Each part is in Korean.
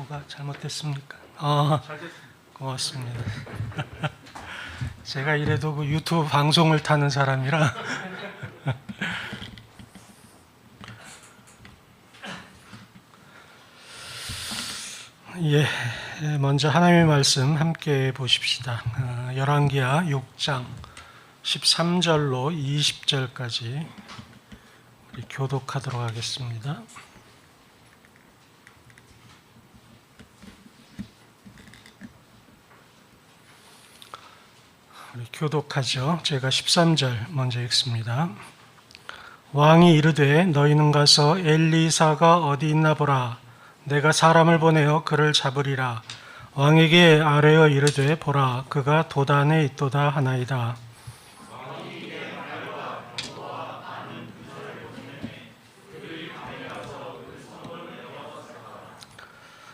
뭐가 잘못됐습니까? 고맙습니다. 제가 이래도 그 유튜브 방송을 타는 사람이라 먼저 하나님의 말씀 함께 보십시다. 열왕기하 6장 13절로 20절까지 우리 교독하도록 하겠습니다. 우리 교독하죠. 제가 13절 먼저 읽습니다. 왕이 이르되 너희는 가서 엘리사가 어디 있나 보라. 내가 사람을 보내어 그를 잡으리라. 왕에게 아뢰어 이르되 보라 그가 도단에 있도다 하나이다.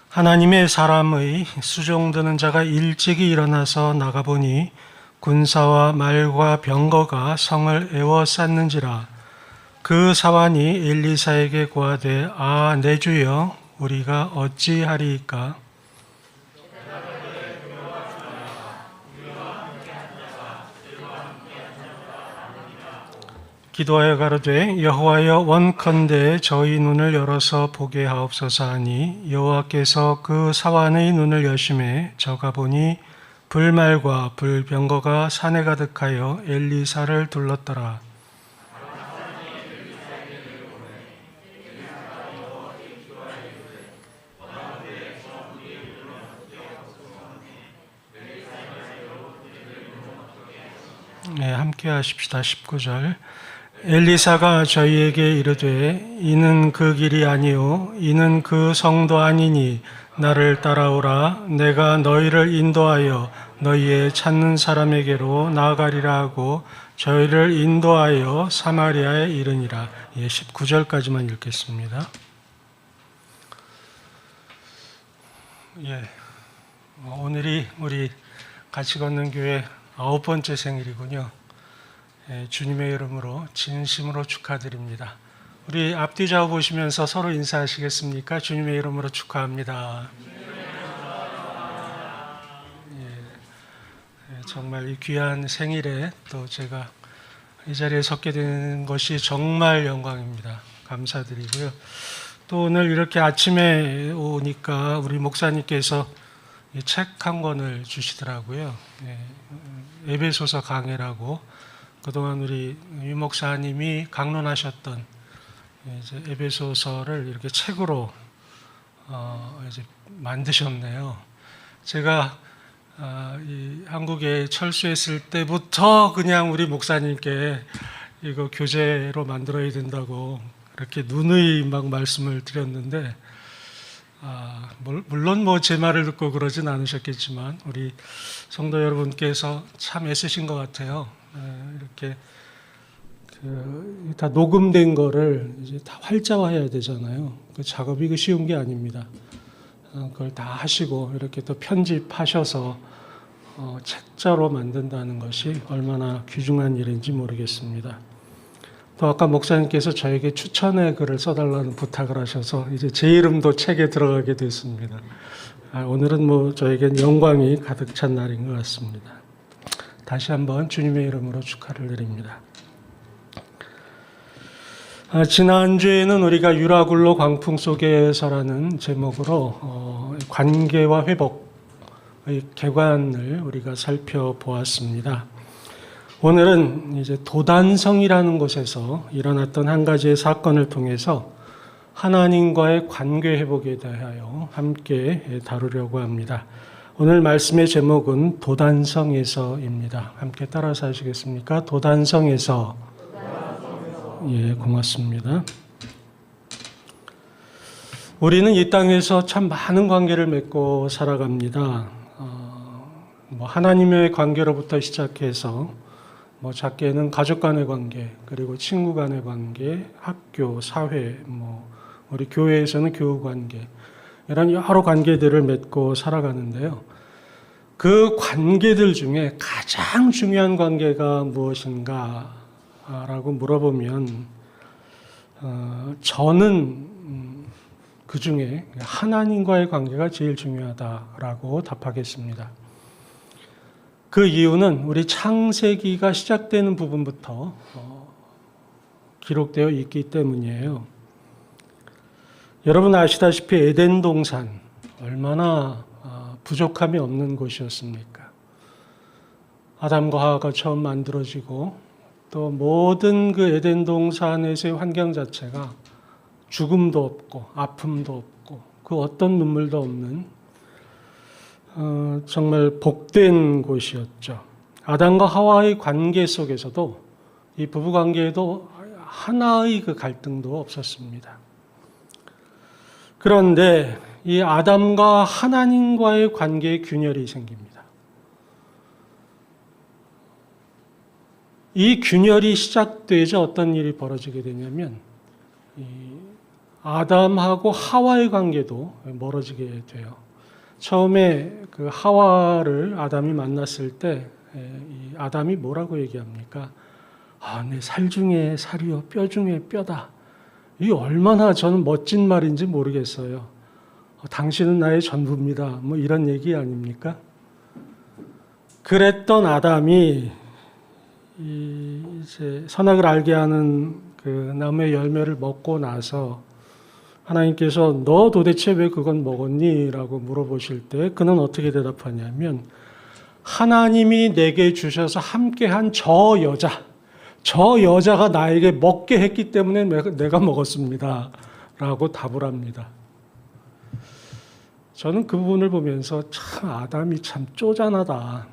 하나님의 사람의 수종드는 자가 일찍이 일어나서 나가보니 군사와 말과 병거가 성을 에워쌌는지라. 그 사환이 엘리사에게 고하되 내 주여 우리가 어찌하리이까. 기도하여 가로되 여호와여 원컨대 저희 눈을 열어서 보게 하옵소서 하니 여호와께서 그 사환의 눈을 여심해 저가 보니 불말과 불병거가 산에 가득하여 엘리사를 둘렀더라. 함께 하십시다. 19절. 엘리사가 저희에게 이르되 이는 그 길이 아니요 이는 그 성도 아니니 나를 따라오라. 내가 너희를 인도하여 너희의 찾는 사람에게로 나아가리라 하고 저희를 인도하여 사마리아에 이르니라. 19절까지만 읽겠습니다. 오늘이 우리 같이 걷는 교회 9번째 생일이군요. 주님의 이름으로 진심으로 축하드립니다. 우리 앞뒤 좌우 보시면서 서로 인사하시겠습니까? 주님의 이름으로 축하합니다. 정말 이 귀한 생일에 또 제가 이 자리에 섰게 된 것이 정말 영광입니다. 감사드리고요. 또 오늘 이렇게 아침에 오니까 우리 목사님께서 책 한 권을 주시더라고요. 에베소서 강해라고 그동안 우리 유 목사님이 강론하셨던 이제 에베소서를 이렇게 책으로 이제 만드셨네요. 제가 이 한국에 철수했을 때부터 그냥 우리 목사님께 이거 교재로 만들어야 된다고 그렇게 누누이 막 말씀을 드렸는데 물론 제 말을 듣고 그러진 않으셨겠지만 우리 성도 여러분께서 참 애쓰신 것 같아요. 이렇게 다 녹음된 거를 이제 다 활자화해야 되잖아요. 그 작업이 쉬운 게 아닙니다. 그걸 다 하시고 이렇게 또 편집하셔서 책자로 만든다는 것이 얼마나 귀중한 일인지 모르겠습니다. 또 아까 목사님께서 저에게 추천의 글을 써달라는 부탁을 하셔서 이제 제 이름도 책에 들어가게 됐습니다. 오늘은 저에겐 영광이 가득 찬 날인 것 같습니다. 다시 한번 주님의 이름으로 축하를 드립니다. 지난주에는 우리가 유라굴로 광풍 속에서라는 제목으로 관계와 회복의 개관을 우리가 살펴보았습니다. 오늘은 이제 도단성이라는 곳에서 일어났던 한 가지의 사건을 통해서 하나님과의 관계 회복에 대하여 함께 다루려고 합니다. 오늘 말씀의 제목은 도단성에서입니다. 함께 따라서 하시겠습니까? 도단성에서. 고맙습니다. 우리는 이 땅에서 참 많은 관계를 맺고 살아갑니다. 하나님의 관계로부터 시작해서 작게는 가족 간의 관계, 그리고 친구 간의 관계, 학교, 사회, 우리 교회에서는 교우 관계, 이런 여러 관계들을 맺고 살아가는데요. 그 관계들 중에 가장 중요한 관계가 무엇인가 라고 물어보면 저는 그 중에 하나님과의 관계가 제일 중요하다라고 답하겠습니다. 그 이유는 우리 창세기가 시작되는 부분부터 기록되어 있기 때문이에요. 여러분 아시다시피 에덴 동산 얼마나 부족함이 없는 곳이었습니까? 아담과 하와가 처음 만들어지고 또 모든 그 에덴 동산에서의 환경 자체가 죽음도 없고 아픔도 없고 그 어떤 눈물도 없는 정말 복된 곳이었죠. 아담과 하와의 관계 속에서도 이 부부 관계에도 하나의 그 갈등도 없었습니다. 그런데 이 아담과 하나님과의 관계에 균열이 생깁니다. 이 균열이 시작되자 어떤 일이 벌어지게 되냐면 이 아담하고 하와의 관계도 멀어지게 돼요. 처음에 그 하와를 아담이 만났을 때 이 아담이 뭐라고 얘기합니까? 내 살 중에 살이요 뼈 중에 뼈다. 이 얼마나 저는 멋진 말인지 모르겠어요. 당신은 나의 전부입니다. 뭐 이런 얘기 아닙니까? 그랬던 아담이 이제 선악을 알게 하는 그 나무의 열매를 먹고 나서 하나님께서 너 도대체 왜 그건 먹었니? 라고 물어보실 때 그는 어떻게 대답하냐면 하나님이 내게 주셔서 함께한 저 여자가 나에게 먹게 했기 때문에 내가 먹었습니다. 라고 답을 합니다. 저는 그 부분을 보면서 참 아담이 참 쪼잔하다.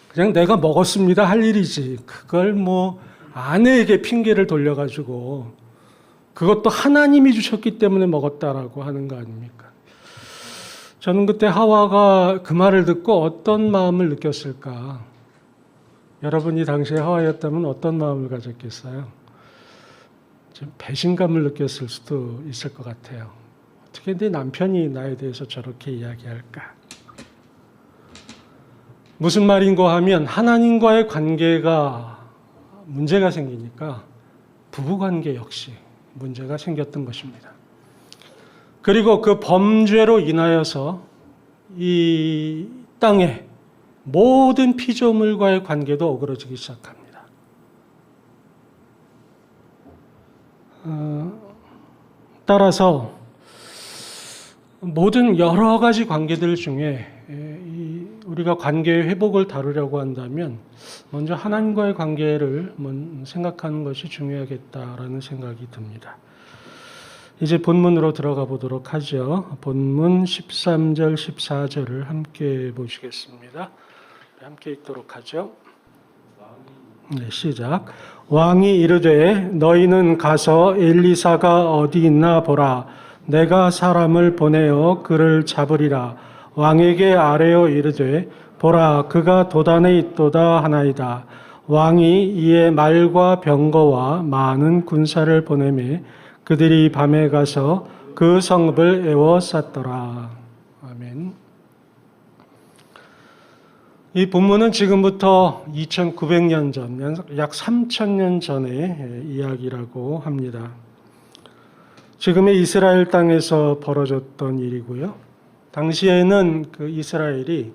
그냥 내가 먹었습니다 할 일이지. 그걸 뭐 아내에게 핑계를 돌려가지고 그것도 하나님이 주셨기 때문에 먹었다라고 하는 거 아닙니까? 저는 그때 하와가 그 말을 듣고 어떤 마음을 느꼈을까? 여러분이 당시에 하와였다면 어떤 마음을 가졌겠어요? 좀 배신감을 느꼈을 수도 있을 것 같아요. 어떻게 내 남편이 나에 대해서 저렇게 이야기할까? 무슨 말인고 하면 하나님과의 관계가 문제가 생기니까 부부관계 역시 문제가 생겼던 것입니다. 그리고 그 범죄로 인하여서 이 땅에 모든 피조물과의 관계도 어그러지기 시작합니다. 따라서 모든 여러 가지 관계들 중에 우리가 관계의 회복을 다루려고 한다면 먼저 하나님과의 관계를 생각하는 것이 중요하겠다라는 생각이 듭니다. 이제 본문으로 들어가 보도록 하죠. 본문 13절, 14절을 함께 보시겠습니다. 함께 읽도록 하죠. 네, 시작. 왕이 이르되 너희는 가서 엘리사가 어디 있나 보라. 내가 사람을 보내어 그를 잡으리라. 왕에게 아뢰어 이르되 보라 그가 도단에 있도다 하나이다. 왕이 이에 말과 병거와 많은 군사를 보내매 그들이 밤에 가서 그 성읍을 에워쌌더라. 아멘. 이 본문은 지금부터 2900년 전, 약 3000년 전의 이야기라고 합니다. 지금의 이스라엘 땅에서 벌어졌던 일이고요. 당시에는 그 이스라엘이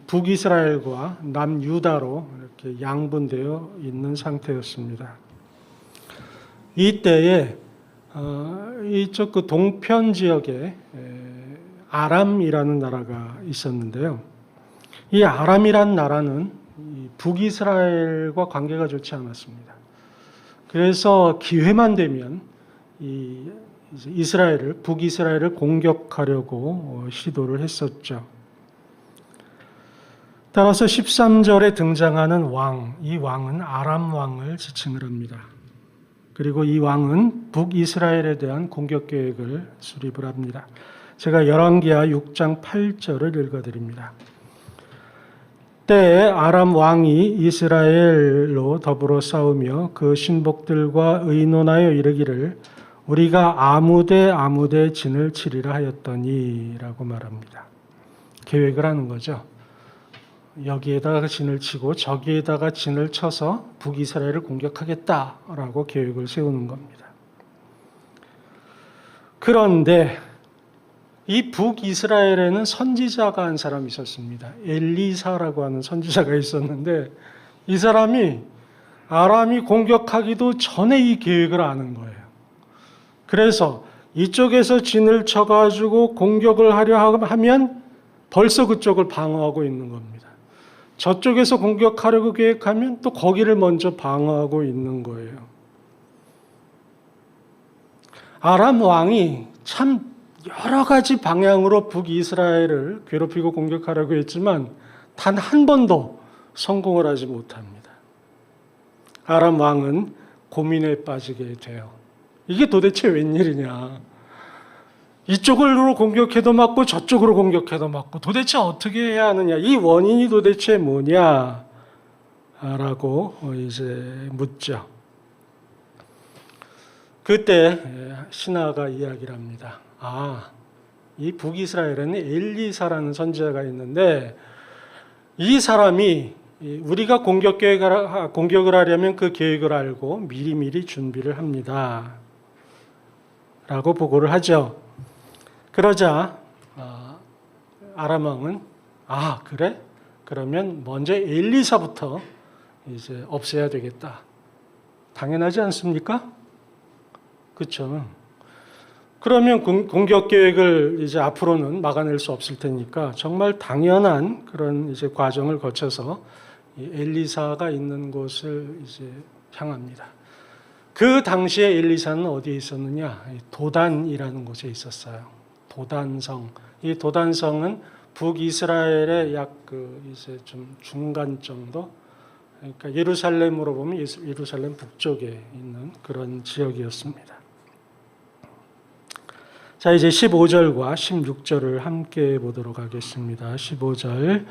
북이스라엘과 남유다로 이렇게 양분되어 있는 상태였습니다. 이때에 이쪽 그 동편 지역에 아람이라는 나라가 있었는데요. 이 아람이란 나라는 북이스라엘과 관계가 좋지 않았습니다. 그래서 기회만 되면 북이스라엘을 공격하려고 시도를 했었죠. 따라서 13절에 등장하는 이 왕은 아람 왕을 지칭을 합니다. 그리고 이 왕은 북이스라엘에 대한 공격 계획을 수립을 합니다. 제가 열왕기하 6장 8절을 읽어드립니다. 때에 아람 왕이 이스라엘로 더불어 싸우며 그 신복들과 의논하여 이르기를 우리가 아무데 진을 치리라 하였더니 라고 말합니다. 계획을 하는 거죠. 여기에다가 진을 치고 저기에다가 진을 쳐서 북이스라엘을 공격하겠다라고 계획을 세우는 겁니다. 그런데 이 북이스라엘에는 선지자가 한 사람이 있었습니다. 엘리사라고 하는 선지자가 있었는데 이 사람이 아람이 공격하기도 전에 이 계획을 아는 거예요. 그래서 이쪽에서 진을 쳐가지고 공격을 하려 하면 벌써 그쪽을 방어하고 있는 겁니다. 저쪽에서 공격하려고 계획하면 또 거기를 먼저 방어하고 있는 거예요. 아람 왕이 참 여러 가지 방향으로 북이스라엘을 괴롭히고 공격하려고 했지만 단 한 번도 성공을 하지 못합니다. 아람 왕은 고민에 빠지게 돼요. 이게 도대체 웬일이냐. 이쪽으로 공격해도 맞고 저쪽으로 공격해도 맞고 도대체 어떻게 해야 하느냐. 이 원인이 도대체 뭐냐 라고 이제 묻죠. 그때 신하가 이야기를 합니다. 이 북이스라엘에는 엘리사라는 선지자가 있는데 이 사람이 우리가 공격을 하려면 그 계획을 알고 미리미리 준비를 합니다. 라고 보고를 하죠. 그러자 아람 왕은 그래? 그러면 먼저 엘리사부터 이제 없애야 되겠다. 당연하지 않습니까? 그렇죠. 그러면 공격 계획을 이제 앞으로는 막아낼 수 없을 테니까 정말 당연한 그런 이제 과정을 거쳐서 이 엘리사가 있는 곳을 이제 향합니다. 그 당시에 엘리사는 어디에 있었느냐? 도단이라는 곳에 있었어요. 도단성. 이 도단성은 북이스라엘의 약 이제 좀 중간 정도. 그러니까 예루살렘으로 보면 예루살렘 북쪽에 있는 그런 지역이었습니다. 자, 이제 15절과 16절을 함께 보도록 하겠습니다. 15절.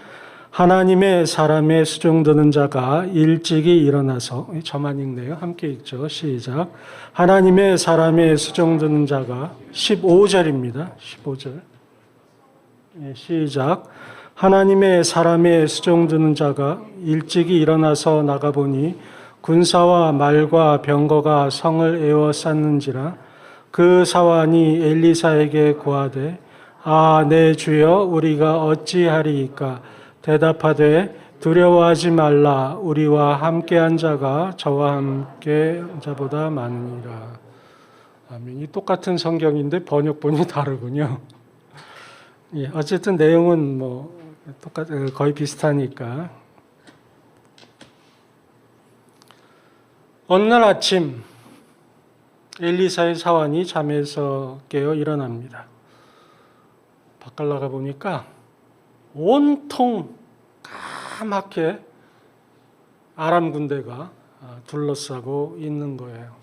하나님의 사람의 수종드는 자가 일찍이 일어나서, 저만 읽네요. 함께 읽죠. 시작. 하나님의 사람의 수종드는 자가 15절입니다. 15절. 시작. 하나님의 사람의 수종드는 자가 일찍이 일어나서 나가보니 군사와 말과 병거가 성을 에워쌌는지라 그 사환이 엘리사에게 고하되 내 주여 우리가 어찌하리이까 대답하되 두려워하지 말라 우리와 함께한 자가 저와 함께 한 자보다 많으니라. 아멘. 이 똑같은 성경인데 번역본이 다르군요. 예, 어쨌든 내용은 거의 비슷하니까. 어느 날 아침 엘리사의 사환이 잠에서 깨어 일어납니다. 바깥 나가 보니까 온통 까맣게 아람 군대가 둘러싸고 있는 거예요.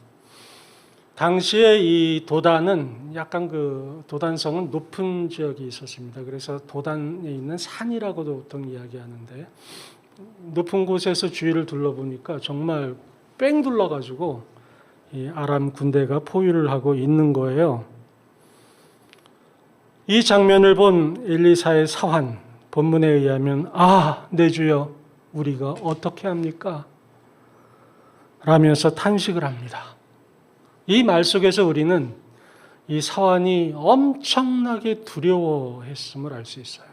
당시에 이 도단은 약간 도단성은 높은 지역이 있었습니다. 그래서 도단에 있는 산이라고도 보통 이야기하는데 높은 곳에서 주위를 둘러보니까 정말 뺑 둘러가지고 이 아람 군대가 포위를 하고 있는 거예요. 이 장면을 본 엘리사의 사환, 본문에 의하면 내 주여 우리가 어떻게 합니까? 라면서 탄식을 합니다. 이 말 속에서 우리는 이 사환이 엄청나게 두려워했음을 알 수 있어요.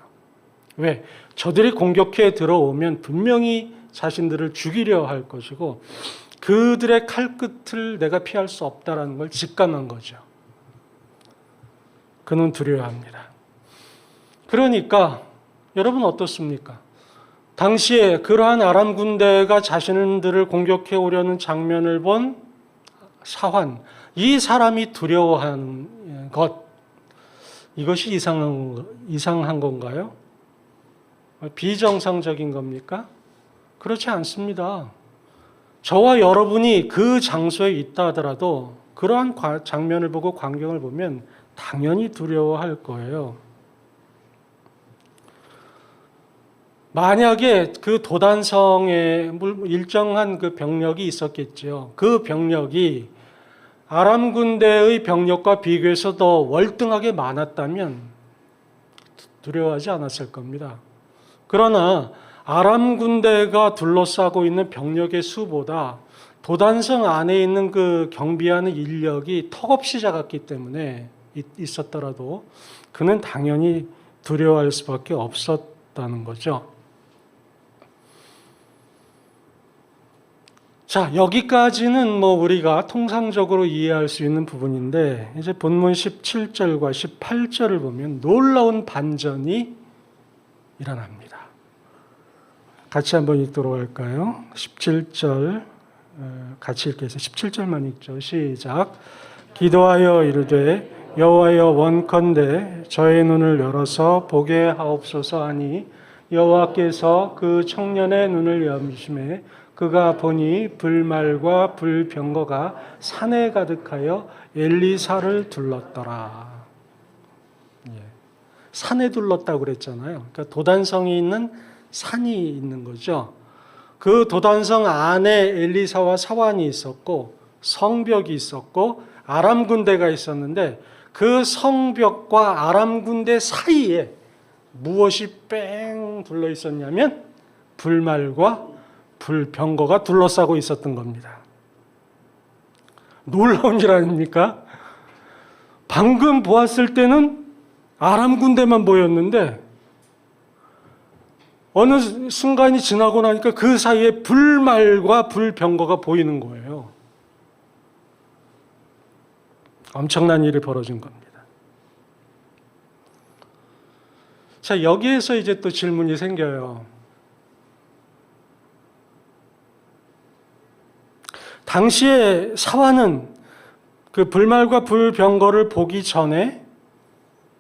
왜? 저들이 공격해 들어오면 분명히 자신들을 죽이려 할 것이고 그들의 칼끝을 내가 피할 수 없다는 걸 직감한 거죠. 그는 두려워합니다. 그러니까 여러분 어떻습니까? 당시에 그러한 아람 군대가 자신들을 공격해 오려는 장면을 본 사환, 이 사람이 두려워하는 것, 이것이 이상한 건가요? 비정상적인 겁니까? 그렇지 않습니다. 저와 여러분이 그 장소에 있다 하더라도 그러한 장면을 보고 광경을 보면 당연히 두려워할 거예요. 만약에 그 도단성에 일정한 그 병력이 있었겠죠. 그 병력이 아람 군대의 병력과 비교해서 더 월등하게 많았다면 두려워하지 않았을 겁니다. 그러나 아람 군대가 둘러싸고 있는 병력의 수보다 도단성 안에 있는 그 경비하는 인력이 턱없이 작았기 때문에 있었더라도 그는 당연히 두려워할 수밖에 없었다는 거죠. 자, 여기까지는 우리가 통상적으로 이해할 수 있는 부분인데, 이제 본문 17절과 18절을 보면 놀라운 반전이 일어납니다. 같이 한번 읽도록 할까요? 17절 같이 읽겠습니다. 17절만 읽죠. 시작. 기도하여 이르되 여호와여 원컨대 저의 눈을 열어서 보게 하옵소서 하니 여호와께서 그 청년의 눈을 여미심에 그가 보니 불말과 불병거가 산에 가득하여 엘리사를 둘렀더라. 산에 둘렀다고 그랬잖아요. 그러니까 도단성이 있는 산이 있는 거죠. 그 도단성 안에 엘리사와 사환이 있었고 성벽이 있었고 아람 군대가 있었는데 그 성벽과 아람 군대 사이에 무엇이 뺑 둘러 있었냐면 불말과 불병거가 둘러싸고 있었던 겁니다. 놀라운 일 아닙니까? 방금 보았을 때는 아람 군대만 보였는데 어느 순간이 지나고 나니까 그 사이에 불말과 불병거가 보이는 거예요. 엄청난 일이 벌어진 겁니다. 자, 여기에서 이제 또 질문이 생겨요. 당시에 사환은 그 불말과 불병거를 보기 전에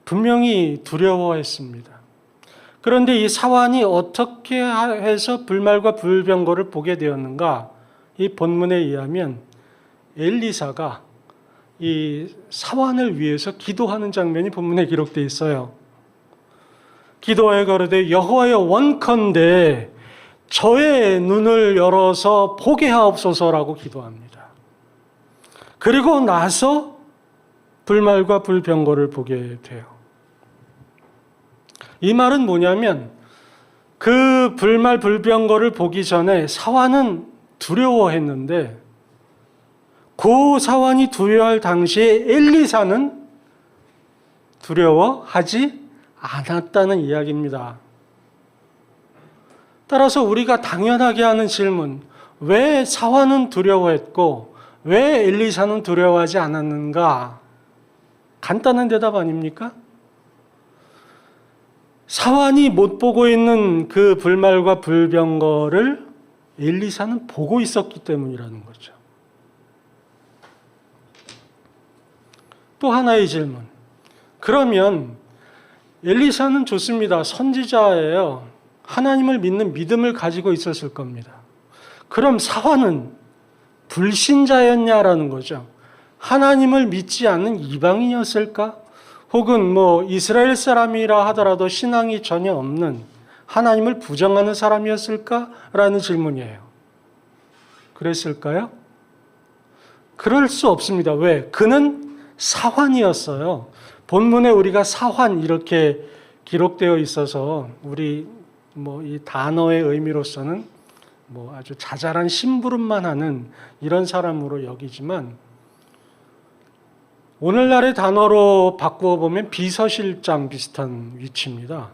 분명히 두려워했습니다. 그런데 이 사환이 어떻게 해서 불말과 불병거를 보게 되었는가? 이 본문에 의하면 엘리사가 이 사환을 위해서 기도하는 장면이 본문에 기록되어 있어요. 기도하여 가로되 여호와여 원컨대 저의 눈을 열어서 보게 하옵소서라고 기도합니다. 그리고 나서 불말과 불병거를 보게 돼요. 이 말은 뭐냐면 그 불말 불병거를 보기 전에 사환은 두려워했는데 그 사환이 두려워할 당시에 엘리사는 두려워하지 않았다는 이야기입니다. 따라서 우리가 당연하게 하는 질문, 왜 사환은 두려워했고 왜 엘리사는 두려워하지 않았는가? 간단한 대답 아닙니까? 사환이 못 보고 있는 그 불말과 불병거를 엘리사는 보고 있었기 때문이라는 거죠. 또 하나의 질문. 그러면 엘리사는 좋습니다. 선지자예요. 하나님을 믿는 믿음을 가지고 있었을 겁니다. 그럼 사환은 불신자였냐라는 거죠. 하나님을 믿지 않는 이방인이었을까? 혹은 이스라엘 사람이라 하더라도 신앙이 전혀 없는 하나님을 부정하는 사람이었을까? 라는 질문이에요. 그랬을까요? 그럴 수 없습니다. 왜? 그는 사환이었어요. 본문에 우리가 사환 이렇게 기록되어 있어서 우리 이 단어의 의미로서는 아주 자잘한 심부름만 하는 이런 사람으로 여기지만 오늘날의 단어로 바꾸어 보면 비서실장 비슷한 위치입니다.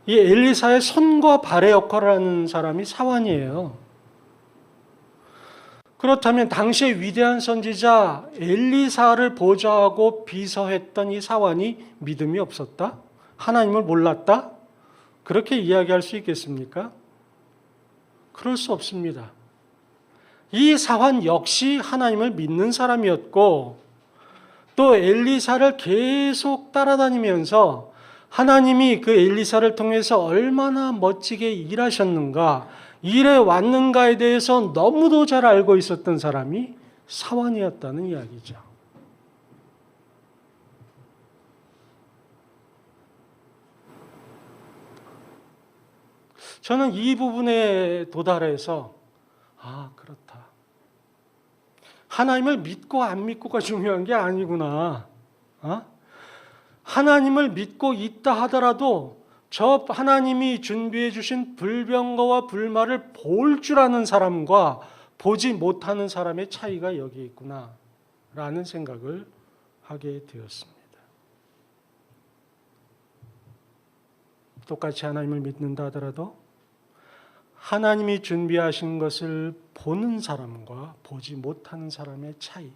이 엘리사의 손과 발의 역할을 하는 사람이 사환이에요. 그렇다면 당시의 위대한 선지자 엘리사를 보좌하고 비서했던 이 사환이 믿음이 없었다? 하나님을 몰랐다? 그렇게 이야기할 수 있겠습니까? 그럴 수 없습니다. 이 사환 역시 하나님을 믿는 사람이었고 또 엘리사를 계속 따라다니면서 하나님이 그 엘리사를 통해서 얼마나 멋지게 일하셨는가, 일해 왔는가에 대해서 너무도 잘 알고 있었던 사람이 사환이었다는 이야기죠. 저는 이 부분에 도달해서 그렇다. 하나님을 믿고 안 믿고가 중요한 게 아니구나. 하나님을 믿고 있다 하더라도 저 하나님이 준비해 주신 불병거와 불말을 볼 줄 아는 사람과 보지 못하는 사람의 차이가 여기 있구나 라는 생각을 하게 되었습니다. 똑같이 하나님을 믿는다 하더라도 하나님이 준비하신 것을 보는 사람과 보지 못하는 사람의 차이,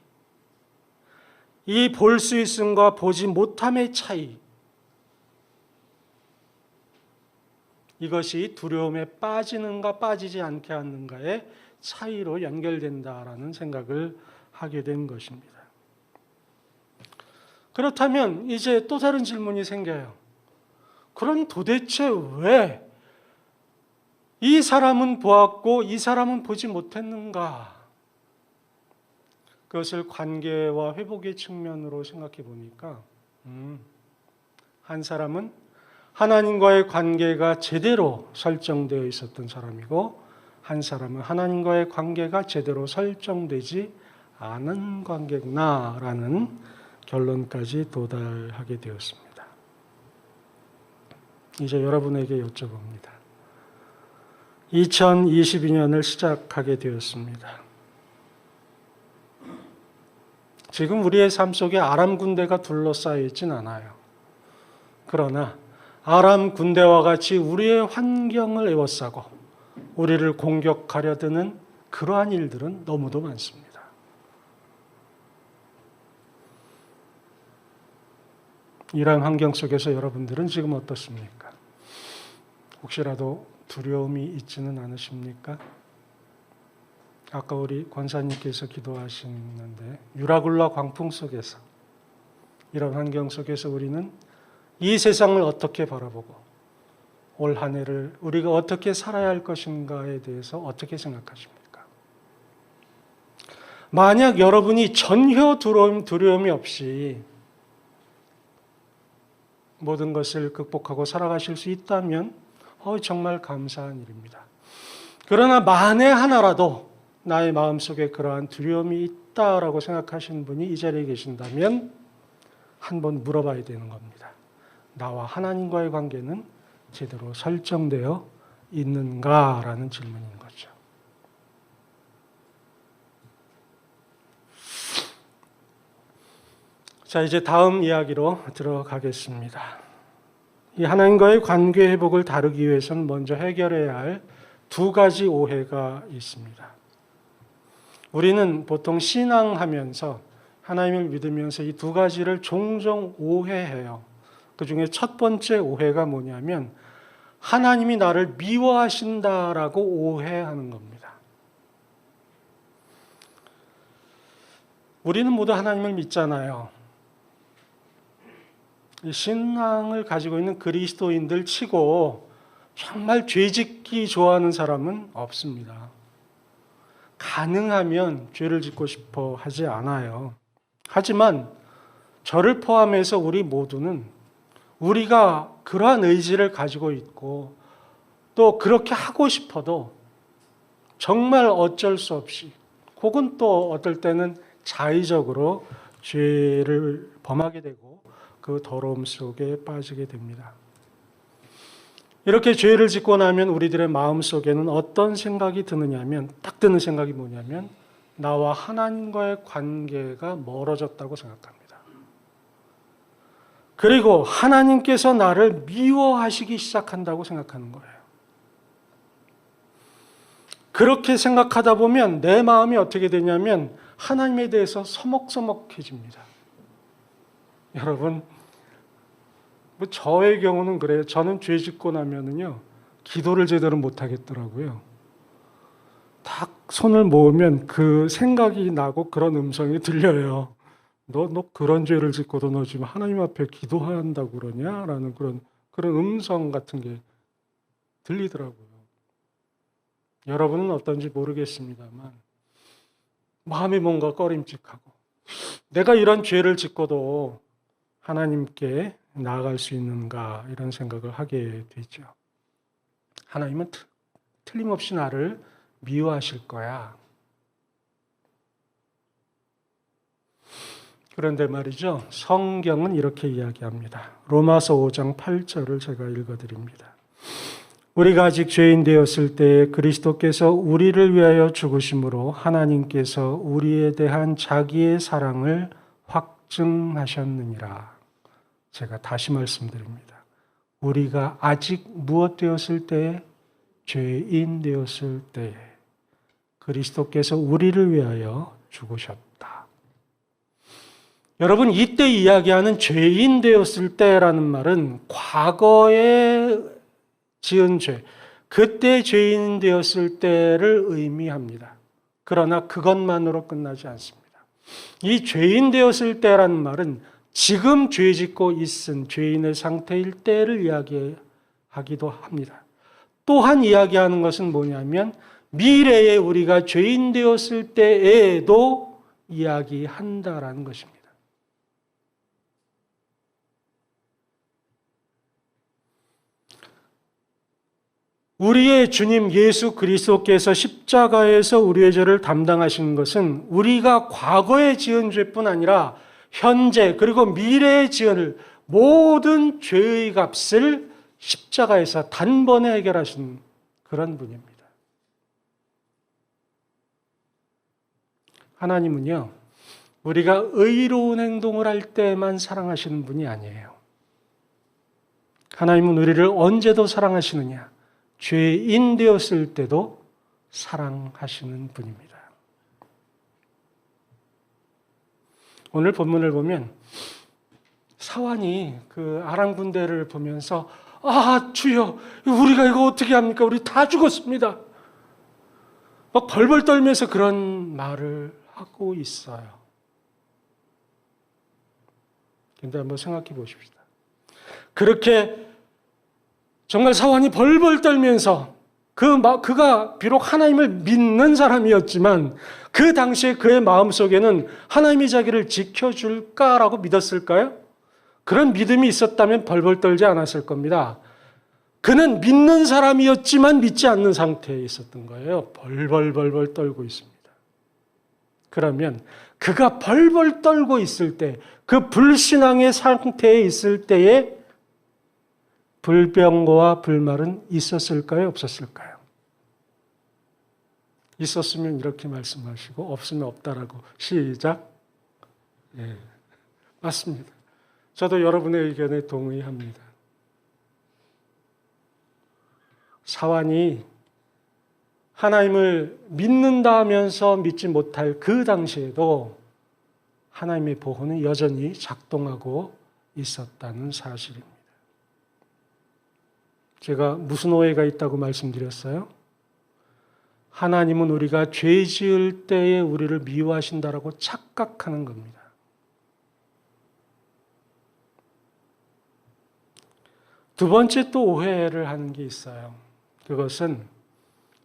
이 볼 수 있음과 보지 못함의 차이, 이것이 두려움에 빠지는가 빠지지 않게 하는가의 차이로 연결된다라는 생각을 하게 된 것입니다. 그렇다면 이제 또 다른 질문이 생겨요. 그럼 도대체 왜 이 사람은 보았고 이 사람은 보지 못했는가? 그것을 관계와 회복의 측면으로 생각해 보니까 한 사람은 하나님과의 관계가 제대로 설정되어 있었던 사람이고 한 사람은 하나님과의 관계가 제대로 설정되지 않은 관계구나라는 결론까지 도달하게 되었습니다. 이제 여러분에게 여쭤봅니다. 2022년을 시작하게 되었습니다. 지금 우리의 삶 속에 아람 군대가 둘러싸여 있진 않아요. 그러나 아람 군대와 같이 우리의 환경을 에워싸고 우리를 공격하려 드는 그러한 일들은 너무도 많습니다. 이러한 환경 속에서 여러분들은 지금 어떻습니까? 혹시라도 두려움이 있지는 않으십니까? 아까 우리 권사님께서 기도하시는데 유라굴라 광풍 속에서 이런 환경 속에서 우리는 이 세상을 어떻게 바라보고 올 한 해를 우리가 어떻게 살아야 할 것인가에 대해서 어떻게 생각하십니까? 만약 여러분이 전혀 두려움이 없이 모든 것을 극복하고 살아가실 수 있다면 정말 감사한 일입니다. 그러나 만에 하나라도 나의 마음속에 그러한 두려움이 있다라고 생각하시는 분이 이 자리에 계신다면 한번 물어봐야 되는 겁니다. 나와 하나님과의 관계는 제대로 설정되어 있는가라는 질문인 거죠. 자, 이제 다음 이야기로 들어가겠습니다. 이 하나님과의 관계 회복을 다루기 위해서는 먼저 해결해야 할 두 가지 오해가 있습니다. 우리는 보통 신앙하면서 하나님을 믿으면서 이 두 가지를 종종 오해해요. 그 중에 첫 번째 오해가 뭐냐면 하나님이 나를 미워하신다라고 오해하는 겁니다. 우리는 모두 하나님을 믿잖아요. 신앙을 가지고 있는 그리스도인들 치고 정말 죄짓기 좋아하는 사람은 없습니다. 가능하면 죄를 짓고 싶어 하지 않아요. 하지만 저를 포함해서 우리 모두는 우리가 그러한 의지를 가지고 있고 또 그렇게 하고 싶어도 정말 어쩔 수 없이 혹은 또 어떨 때는 자의적으로 죄를 범하게 되고 그 더러움 속에 빠지게 됩니다. 이렇게 죄를 짓고 나면 우리들의 마음속에는 어떤 생각이 드느냐면 딱 드는 생각이 뭐냐면 나와 하나님과의 관계가 멀어졌다고 생각합니다. 그리고 하나님께서 나를 미워하시기 시작한다고 생각하는 거예요. 그렇게 생각하다 보면 내 마음이 어떻게 되냐면 하나님에 대해서 서먹서먹해집니다. 여러분, 저의 경우는 그래요. 저는 죄 짓고 나면은요, 기도를 제대로 못 하겠더라고요. 딱 손을 모으면 그 생각이 나고 그런 음성이 들려요. 너 그런 죄를 짓고도 너 지금 하나님 앞에 기도한다고 그러냐? 라는 그런 음성 같은 게 들리더라고요. 여러분은 어떤지 모르겠습니다만 마음이 뭔가 꺼림칙하고 내가 이런 죄를 짓고도 하나님께 나아갈 수 있는가 이런 생각을 하게 되죠. 하나님은 틀림없이 나를 미워하실 거야. 그런데 말이죠. 성경은 이렇게 이야기합니다. 로마서 5장 8절을 제가 읽어드립니다. 우리가 아직 죄인 되었을 때 그리스도께서 우리를 위하여 죽으심으로 하나님께서 우리에 대한 자기의 사랑을 확증하셨느니라. 제가 다시 말씀드립니다. 우리가 아직 무엇 되었을 때에? 죄인 되었을 때에 그리스도께서 우리를 위하여 죽으셨다. 여러분, 이때 이야기하는 죄인 되었을 때라는 말은 과거에 지은 죄, 그때 죄인 되었을 때를 의미합니다. 그러나 그것만으로 끝나지 않습니다. 이 죄인 되었을 때라는 말은 지금 죄 짓고 있은 죄인의 상태일 때를 이야기하기도 합니다. 또한 이야기하는 것은 뭐냐면 미래에 우리가 죄인 되었을 때에도 이야기한다라는 것입니다. 우리의 주님 예수 그리스도께서 십자가에서 우리의 죄를 담당하신 것은 우리가 과거에 지은 죄뿐 아니라 현재 그리고 미래에 지을 모든 죄의 값을 십자가에서 단번에 해결하신 그런 분입니다. 하나님은요, 우리가 의로운 행동을 할 때만 사랑하시는 분이 아니에요. 하나님은 우리를 언제도 사랑하시느냐? 죄인 되었을 때도 사랑하시는 분입니다. 오늘 본문을 보면 사환이 그 아람 군대를 보면서 아, 주여, 우리가 이거 어떻게 합니까? 우리 다 죽었습니다. 막 벌벌 떨면서 그런 말을 하고 있어요. 근데 한번 생각해 보십시다. 그렇게 정말 사환이 벌벌 떨면서 그가 비록 하나님을 믿는 사람이었지만 그 당시에 그의 마음속에는 하나님이 자기를 지켜줄까라고 믿었을까요? 그런 믿음이 있었다면 벌벌 떨지 않았을 겁니다. 그는 믿는 사람이었지만 믿지 않는 상태에 있었던 거예요. 벌벌 떨고 있습니다. 그러면 그가 벌벌 떨고 있을 때, 그 불신앙의 상태에 있을 때에 불병거와 불말은 있었을까요? 없었을까요? 있었으면 이렇게 말씀하시고 없으면 없다라고. 시작. 예, 맞습니다. 저도 여러분의 의견에 동의합니다. 사환이 하나님을 믿는다 하면서 믿지 못할 그 당시에도 하나님의 보호는 여전히 작동하고 있었다는 사실입니다. 제가 무슨 오해가 있다고 말씀드렸어요? 하나님은 우리가 죄 지을 때에 우리를 미워하신다라고 착각하는 겁니다. 두 번째 또 오해를 하는 게 있어요. 그것은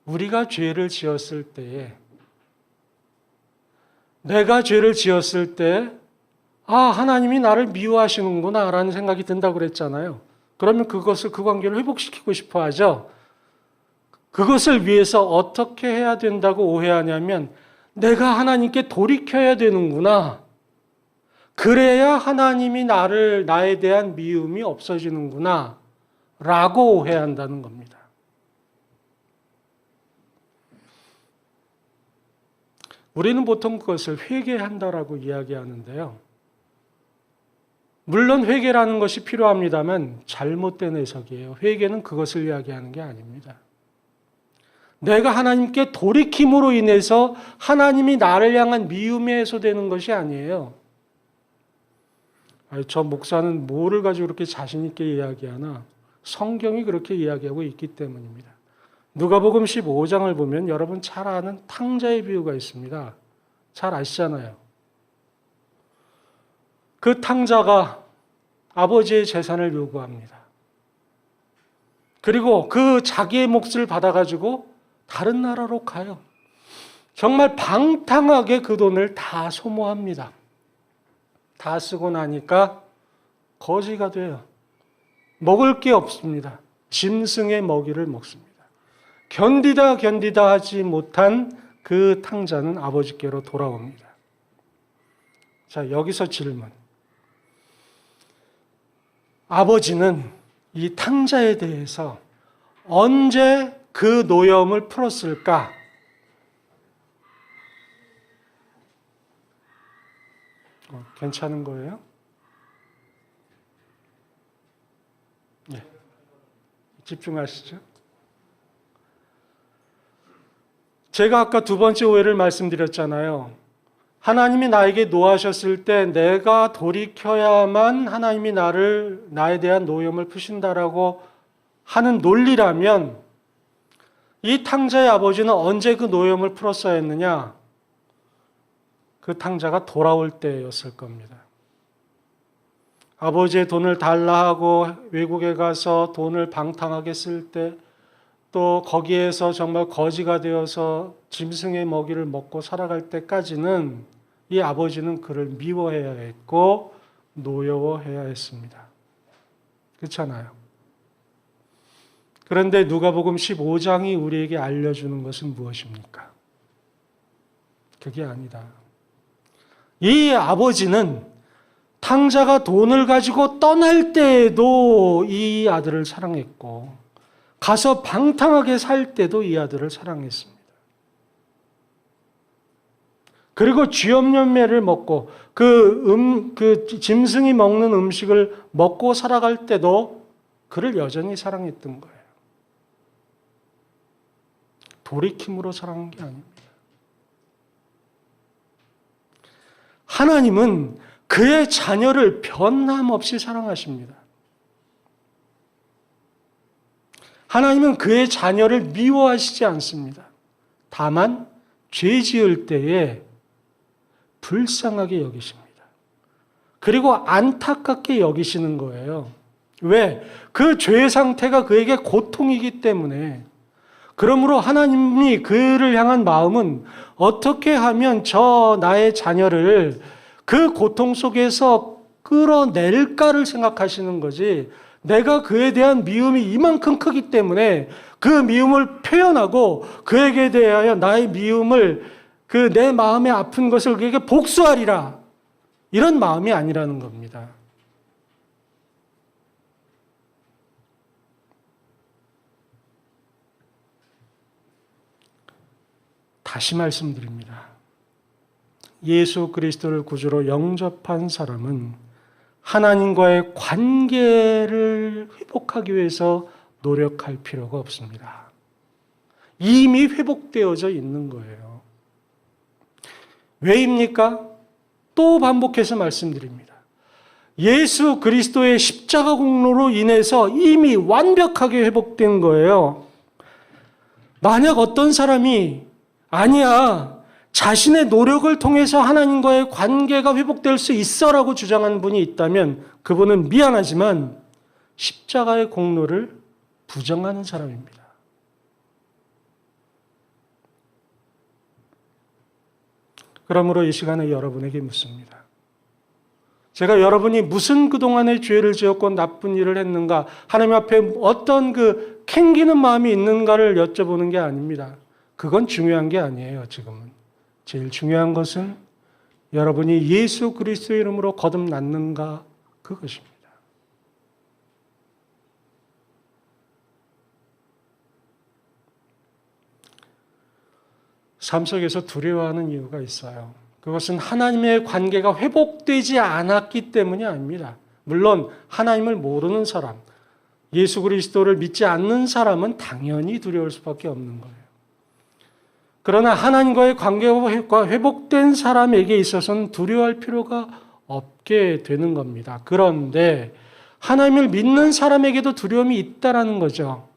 우리가 죄를 지었을 때에, 내가 죄를 지었을 때 아, 하나님이 나를 미워하시는구나 라는 생각이 든다고 그랬잖아요. 그러면 그것을, 그 관계를 회복시키고 싶어 하죠. 그것을 위해서 어떻게 해야 된다고 오해하냐면 내가 하나님께 돌이켜야 되는구나. 그래야 하나님이 나에 대한 미움이 없어지는구나 라고 오해한다는 겁니다. 우리는 보통 그것을 회개한다라고 이야기하는데요. 물론 회개라는 것이 필요합니다만 잘못된 해석이에요. 회개는 그것을 이야기하는 게 아닙니다. 내가 하나님께 돌이킴으로 인해서 하나님이 나를 향한 미움이 해소되는 것이 아니에요. 아니, 저 목사는 뭐를 가지고 그렇게 자신 있게 이야기하나? 성경이 그렇게 이야기하고 있기 때문입니다. 누가복음 15장을 보면 여러분 잘 아는 탕자의 비유가 있습니다. 잘 아시잖아요. 그 탕자가 아버지의 재산을 요구합니다. 그리고 그 자기의 몫을 받아가지고 다른 나라로 가요. 정말 방탕하게 그 돈을 다 소모합니다. 다 쓰고 나니까 거지가 돼요. 먹을 게 없습니다. 짐승의 먹이를 먹습니다. 견디다 하지 못한 그 탕자는 아버지께로 돌아옵니다. 자, 여기서 질문. 아버지는 이 탕자에 대해서 언제 그 노여움을 풀었을까? 괜찮은 거예요? 네. 집중하시죠. 제가 아까 두 번째 오해를 말씀드렸잖아요. 하나님이 나에게 노하셨을 때 내가 돌이켜야만 하나님이 나에 대한 노염을 푸신다라고 하는 논리라면 이 탕자의 아버지는 언제 그 노염을 풀었어야 했느냐? 그 탕자가 돌아올 때였을 겁니다. 아버지의 돈을 달라 하고 외국에 가서 돈을 방탕하게 쓸 때, 또 거기에서 정말 거지가 되어서 짐승의 먹이를 먹고 살아갈 때까지는 이 아버지는 그를 미워해야 했고 노여워해야 했습니다. 그렇잖아요. 그런데 누가복음 15장이 우리에게 알려주는 것은 무엇입니까? 그게 아니다. 이 아버지는 탕자가 돈을 가지고 떠날 때에도 이 아들을 사랑했고 가서 방탕하게 살 때도 이 아들을 사랑했습니다. 그리고 쥐염염매를 먹고 그 짐승이 먹는 음식을 먹고 살아갈 때도 그를 여전히 사랑했던 거예요. 돌이킴으로 사랑한 게 아닙니다. 하나님은 그의 자녀를 변함없이 사랑하십니다. 하나님은 그의 자녀를 미워하시지 않습니다. 다만 죄 지을 때에 불쌍하게 여기십니다. 그리고 안타깝게 여기시는 거예요. 왜? 그 죄의 상태가 그에게 고통이기 때문에. 그러므로 하나님이 그를 향한 마음은 어떻게 하면 나의 자녀를 그 고통 속에서 끌어낼까를 생각하시는 거지, 내가 그에 대한 미움이 이만큼 크기 때문에 그 미움을 표현하고 그에게 대하여 나의 미움을 내 마음에 아픈 것을 그에게 복수하리라, 이런 마음이 아니라는 겁니다. 다시 말씀드립니다. 예수 그리스도를 구주로 영접한 사람은 하나님과의 관계를 회복하기 위해서 노력할 필요가 없습니다. 이미 회복되어져 있는 거예요. 왜입니까? 또 반복해서 말씀드립니다. 예수 그리스도의 십자가 공로로 인해서 이미 완벽하게 회복된 거예요. 만약 어떤 사람이 아니야, 자신의 노력을 통해서 하나님과의 관계가 회복될 수 있어라고 주장하는 분이 있다면 그분은 미안하지만 십자가의 공로를 부정하는 사람입니다. 그러므로 이 시간에 여러분에게 묻습니다. 제가 여러분이 무슨 그동안의 죄를 지었고 나쁜 일을 했는가, 하나님 앞에 어떤 캥기는 마음이 있는가를 여쭤보는 게 아닙니다. 그건 중요한 게 아니에요, 지금은. 제일 중요한 것은 여러분이 예수 그리스도의 이름으로 거듭났는가, 그것입니다. 삶 속에서 두려워하는 이유가 있어요. 그것은 하나님의 관계가 회복되지 않았기 때문이 아닙니다. 물론 하나님을 모르는 사람, 예수 그리스도를 믿지 않는 사람은 당연히 두려울 수밖에 없는 거예요. 그러나 하나님과의 관계가 회복된 사람에게 있어서는 두려워할 필요가 없게 되는 겁니다. 그런데 하나님을 믿는 사람에게도 두려움이 있다라는 거죠.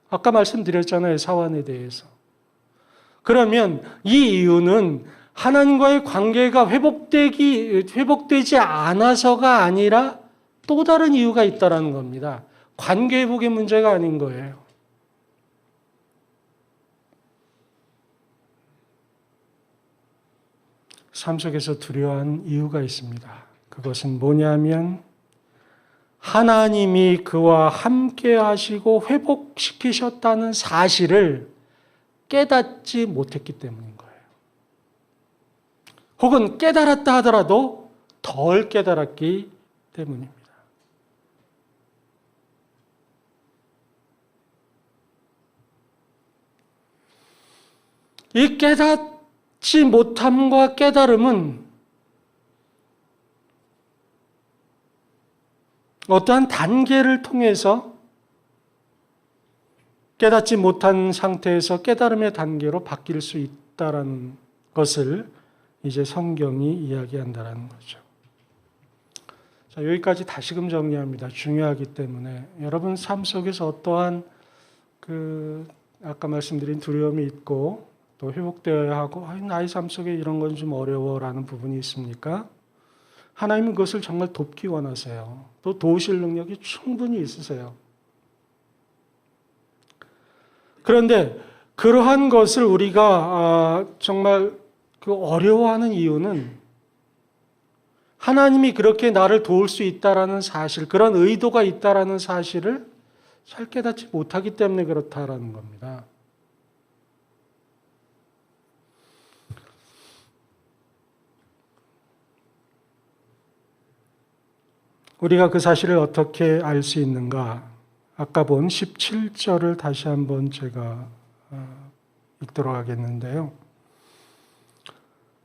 아까 말씀드렸잖아요, 사환에 대해서. 그러면 이 이유는 하나님과의 관계가 회복되지 않아서가 아니라 또 다른 이유가 있다라는 겁니다. 관계 회복의 문제가 아닌 거예요. 삶 속에서 두려워하는 이유가 있습니다. 그것은 뭐냐면 하나님이 그와 함께 하시고 회복시키셨다는 사실을 깨닫지 못했기 때문인 거예요. 혹은 깨달았다 하더라도 덜 깨달았기 때문입니다. 이 깨닫지 못함과 깨달음은 어떠한 단계를 통해서 깨닫지 못한 상태에서 깨달음의 단계로 바뀔 수 있다라는 것을 이제 성경이 이야기한다라는 거죠. 자, 여기까지 다시금 정리합니다. 중요하기 때문에 여러분 삶 속에서 어떠한 아까 말씀드린 두려움이 있고 또 회복되어야 하고 나의 삶 속에 이런 건 좀 어려워라는 부분이 있습니까? 하나님은 그것을 정말 돕기 원하세요. 또 도우실 능력이 충분히 있으세요. 그런데 그러한 것을 우리가 정말 어려워하는 이유는 하나님이 그렇게 나를 도울 수 있다라는 사실, 그런 의도가 있다라는 사실을 잘 깨닫지 못하기 때문에 그렇다라는 겁니다. 우리가 그 사실을 어떻게 알 수 있는가? 아까 본 17절을 다시 한번 제가 읽도록 하겠는데요.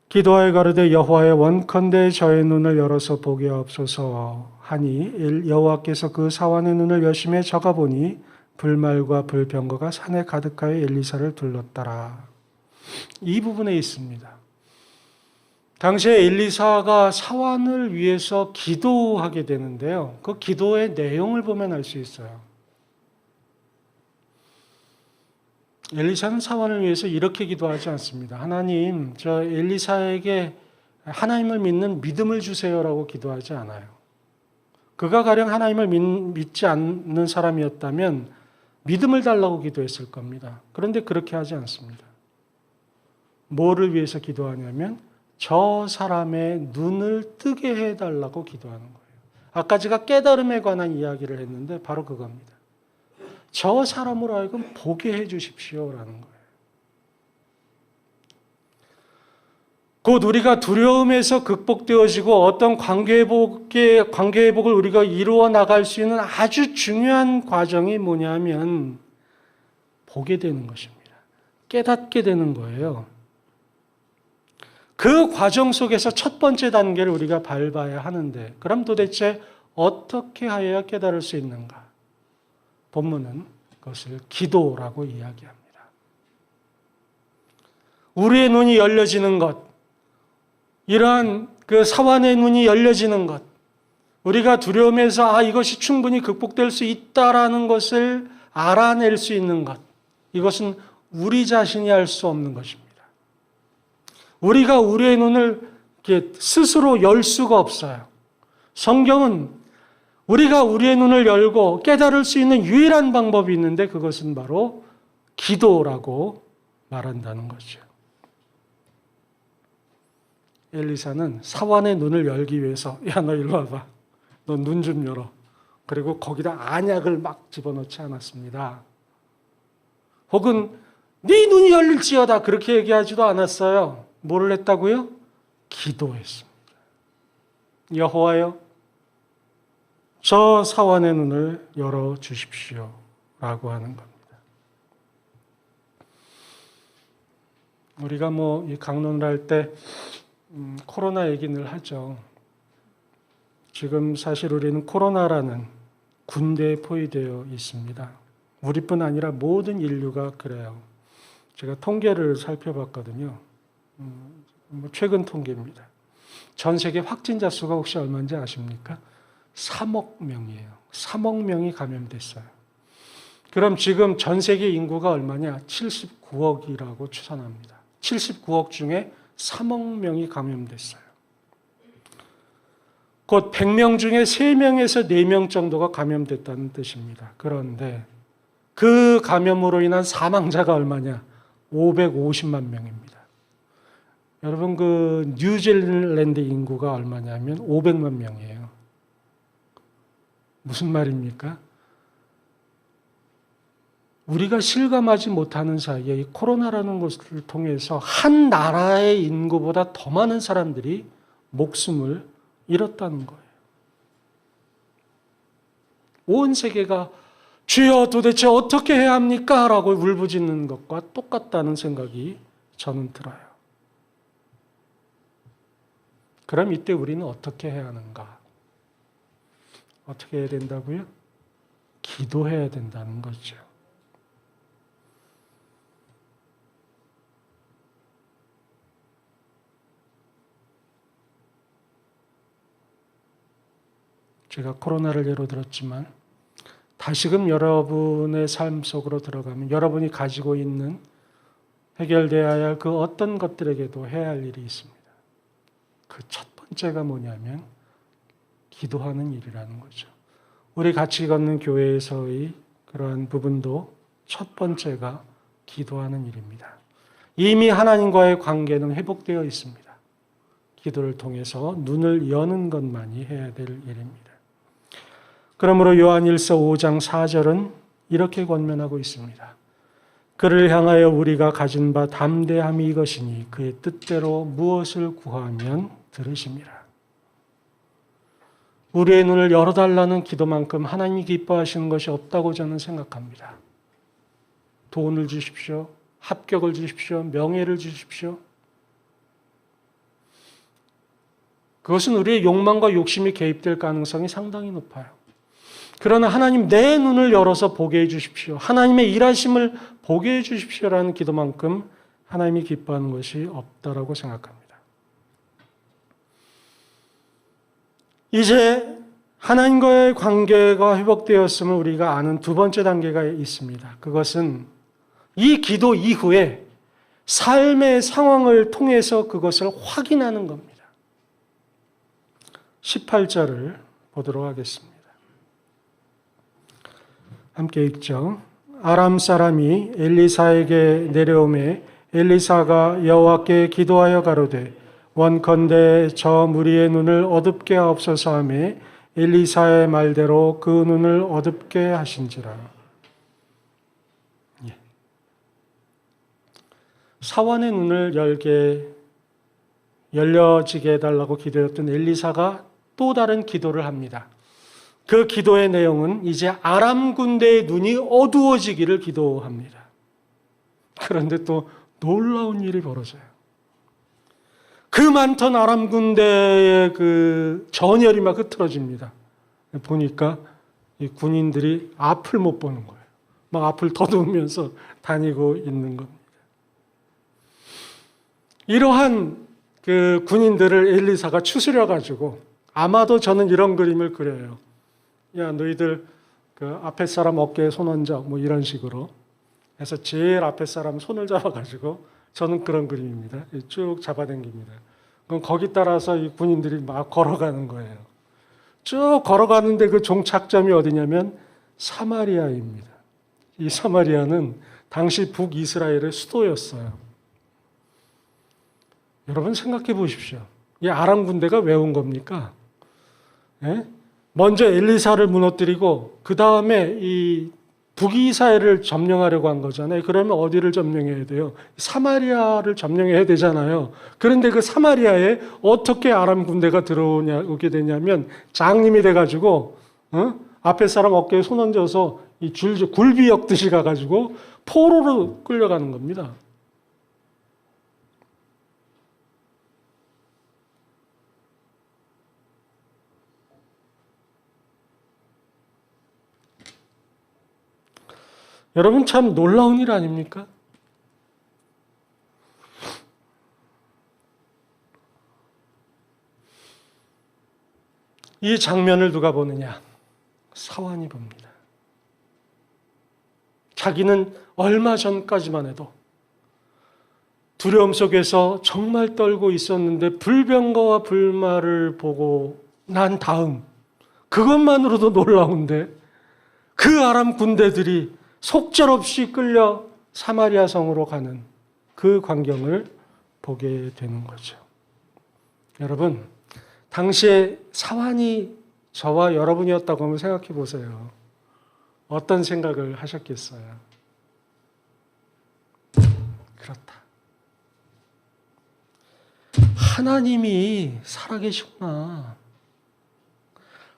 기도하여 가로되 여호와여 원컨대 저의 눈을 열어서 보게 하옵소서 하니 여호와께서 그 사환의 눈을 여심해 저가 보니 불말과 불병거가 산에 가득하여 엘리사를 둘렀더라. 이 부분에 있습니다. 당시에 엘리사가 사환을 위해서 기도하게 되는데요. 그 기도의 내용을 보면 알 수 있어요. 엘리사는 사환을 위해서 이렇게 기도하지 않습니다. 하나님, 저 엘리사에게 하나님을 믿는 믿음을 주세요라고 기도하지 않아요. 그가 가령 하나님을 믿지 않는 사람이었다면 믿음을 달라고 기도했을 겁니다. 그런데 그렇게 하지 않습니다. 뭐를 위해서 기도하냐면 저 사람의 눈을 뜨게 해달라고 기도하는 거예요. 아까 제가 깨달음에 관한 이야기를 했는데 바로 그겁니다. 저 사람으로 하여금 보게 해 주십시오라는 거예요. 곧 우리가 두려움에서 극복되어지고 어떤 관계 회복을 우리가 이루어 나갈 수 있는 아주 중요한 과정이 뭐냐면 보게 되는 것입니다. 깨닫게 되는 거예요. 그 과정 속에서 첫 번째 단계를 우리가 밟아야 하는데 그럼 도대체 어떻게 하여야 깨달을 수 있는가? 본문은 그것을 기도라고 이야기합니다. 우리의 눈이 열려지는 것, 이러한 그 사환의 눈이 열려지는 것, 우리가 두려움에서 이것이 충분히 극복될 수 있다라는 것을 알아낼 수 있는 것, 이것은 우리 자신이 할 수 없는 것입니다. 우리가 우리의 눈을 이렇게 스스로 열 수가 없어요. 성경은 우리가 우리의 눈을 열고 깨달을 수 있는 유일한 방법이 있는데 그것은 바로 기도라고 말한다는 거죠. 엘리사는 사환의 눈을 열기 위해서 야, 너 일로 와봐. 너 눈 좀 열어. 그리고 거기다 안약을 막 집어넣지 않았습니다. 혹은 네 눈이 열릴지어다 그렇게 얘기하지도 않았어요. 뭐를 했다고요? 기도했습니다. 여호와여 저 사환의 눈을 열어주십시오 라고 하는 겁니다. 우리가 이 강론을 할 때 코로나 얘기 늘 하죠. 지금 사실 우리는 코로나라는 군대에 포위되어 있습니다. 우리뿐 아니라 모든 인류가 그래요. 제가 통계를 살펴봤거든요. 최근 통계입니다. 전 세계 확진자 수가 혹시 얼마인지 아십니까? 3억 명이에요. 3억 명이 감염됐어요. 그럼 지금 전 세계 인구가 얼마냐? 79억이라고 추산합니다. 79억 중에 3억 명이 감염됐어요. 곧 100명 중에 3명에서 4명 정도가 감염됐다는 뜻입니다. 그런데 그 감염으로 인한 사망자가 얼마냐? 550만 명입니다. 여러분 그 뉴질랜드 인구가 얼마냐면 500만 명이에요. 무슨 말입니까? 우리가 실감하지 못하는 사이에 이 코로나라는 것을 통해서 한 나라의 인구보다 더 많은 사람들이 목숨을 잃었다는 거예요. 온 세계가 주여 도대체 어떻게 해야 합니까? 라고 울부짖는 것과 똑같다는 생각이 저는 들어요. 그럼 이때 우리는 어떻게 해야 하는가? 어떻게 해야 된다고요? 기도해야 된다는 거죠. 제가 코로나를 예로 들었지만 다시금 여러분의 삶 속으로 들어가면 여러분이 가지고 있는 해결되어야 할 그 어떤 것들에게도 해야 할 일이 있습니다. 그 첫 번째가 뭐냐면 기도하는 일이라는 거죠. 우리 같이 걷는 교회에서의 그러한 부분도 첫 번째가 기도하는 일입니다. 이미 하나님과의 관계는 회복되어 있습니다. 기도를 통해서 눈을 여는 것만이 해야 될 일입니다. 그러므로 요한일서 5장 4절은 이렇게 권면하고 있습니다. 그를 향하여 우리가 가진 바 담대함이 이것이니 그의 뜻대로 무엇을 구하면 들으심이라. 우리의 눈을 열어달라는 기도만큼 하나님이 기뻐하시는 것이 없다고 저는 생각합니다. 돈을 주십시오. 합격을 주십시오. 명예를 주십시오. 그것은 우리의 욕망과 욕심이 개입될 가능성이 상당히 높아요. 그러나 하나님 내 눈을 열어서 보게 해 주십시오. 하나님의 일하심을 보게 해 주십시오라는 기도만큼 하나님이 기뻐하는 것이 없다라고 생각합니다. 이제 하나님과의 관계가 회복되었음을 우리가 아는 두 번째 단계가 있습니다. 그것은 이 기도 이후에 삶의 상황을 통해서 그것을 확인하는 겁니다. 18절을 보도록 하겠습니다. 함께 읽죠. 아람 사람이 엘리사에게 내려오매 엘리사가 여호와께 기도하여 가로되 원컨대 저 무리의 눈을 어둡게 하옵소서 하며 엘리사의 말대로 그 눈을 어둡게 하신지라. 사원의 눈을 열려지게 해달라고 기도했던 엘리사가 또 다른 기도를 합니다. 그 기도의 내용은 이제 아람 군대의 눈이 어두워지기를 기도합니다. 그런데 또 놀라운 일이 벌어져요. 그 많던 아람 군대의 그 전열이 막 흐트러집니다. 보니까 이 군인들이 앞을 못 보는 거예요. 막 앞을 더듬으면서 다니고 있는 겁니다. 이러한 그 군인들을 엘리사가 추스려 가지고 아마도 저는 이런 그림을 그려요. 야, 너희들 그 앞에 사람 어깨에 손 얹어, 뭐 이런 식으로 해서 제일 앞에 사람 손을 잡아가지고 저는 그런 그림입니다. 쭉 잡아당깁니다. 그럼 거기 따라서 이 군인들이 막 걸어가는 거예요. 쭉 걸어가는데 그 종착점이 어디냐면 사마리아입니다. 이 사마리아는 당시 북이스라엘의 수도였어요. 여러분 생각해 보십시오. 이 아람 군대가 왜 온 겁니까? 예? 먼저 엘리사를 무너뜨리고 그 다음에 이 북이스라엘을 점령하려고 한 거잖아요. 그러면 어디를 점령해야 돼요? 사마리아를 점령해야 되잖아요. 그런데 그 사마리아에 어떻게 아람 군대가 오게 되냐면 장님이 돼가지고 앞에 사람 어깨에 손 얹어서 이 굴비 엮듯이 가가지고 포로로 끌려가는 겁니다. 여러분 참 놀라운 일 아닙니까? 이 장면을 누가 보느냐? 사환이 봅니다. 자기는 얼마 전까지만 해도 두려움 속에서 정말 떨고 있었는데 불병거와 불말을 보고 난 다음 그것만으로도 놀라운데 그 아람 군대들이 속절없이 끌려 사마리아 성으로 가는 그 광경을 보게 되는 거죠. 여러분, 당시에 사환이 저와 여러분이었다고 한번 생각해 보세요. 어떤 생각을 하셨겠어요? 그렇다. 하나님이 살아계시구나.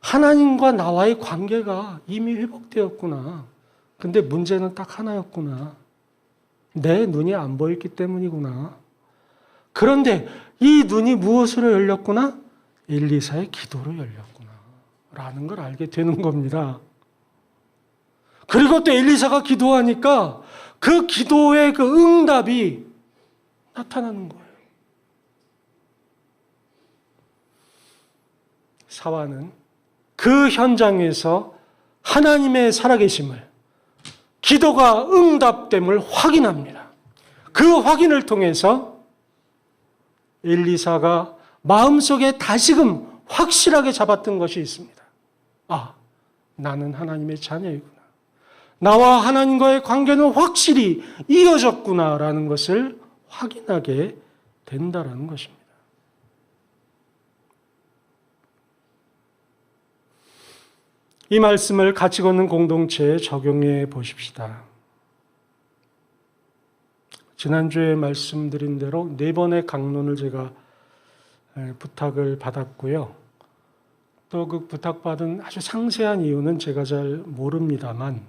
하나님과 나와의 관계가 이미 회복되었구나. 근데 문제는 딱 하나였구나. 내 눈이 안 보였기 때문이구나. 그런데 이 눈이 무엇으로 열렸구나? 엘리사의 기도로 열렸구나. 라는 걸 알게 되는 겁니다. 그리고 또 엘리사가 기도하니까 그 기도의 그 응답이 나타나는 거예요. 사환은 그 현장에서 하나님의 살아계심을, 기도가 응답됨을 확인합니다. 그 확인을 통해서 엘리사가 마음속에 다시금 확실하게 잡았던 것이 있습니다. 아, 나는 하나님의 자녀이구나. 나와 하나님과의 관계는 확실히 이어졌구나라는 것을 확인하게 된다라는 것입니다. 이 말씀을 같이 걷는 공동체에 적용해 보십시다. 지난주에 말씀드린 대로 4번의 강론을 제가 부탁을 받았고요. 또 그 부탁받은 아주 상세한 이유는 제가 잘 모릅니다만,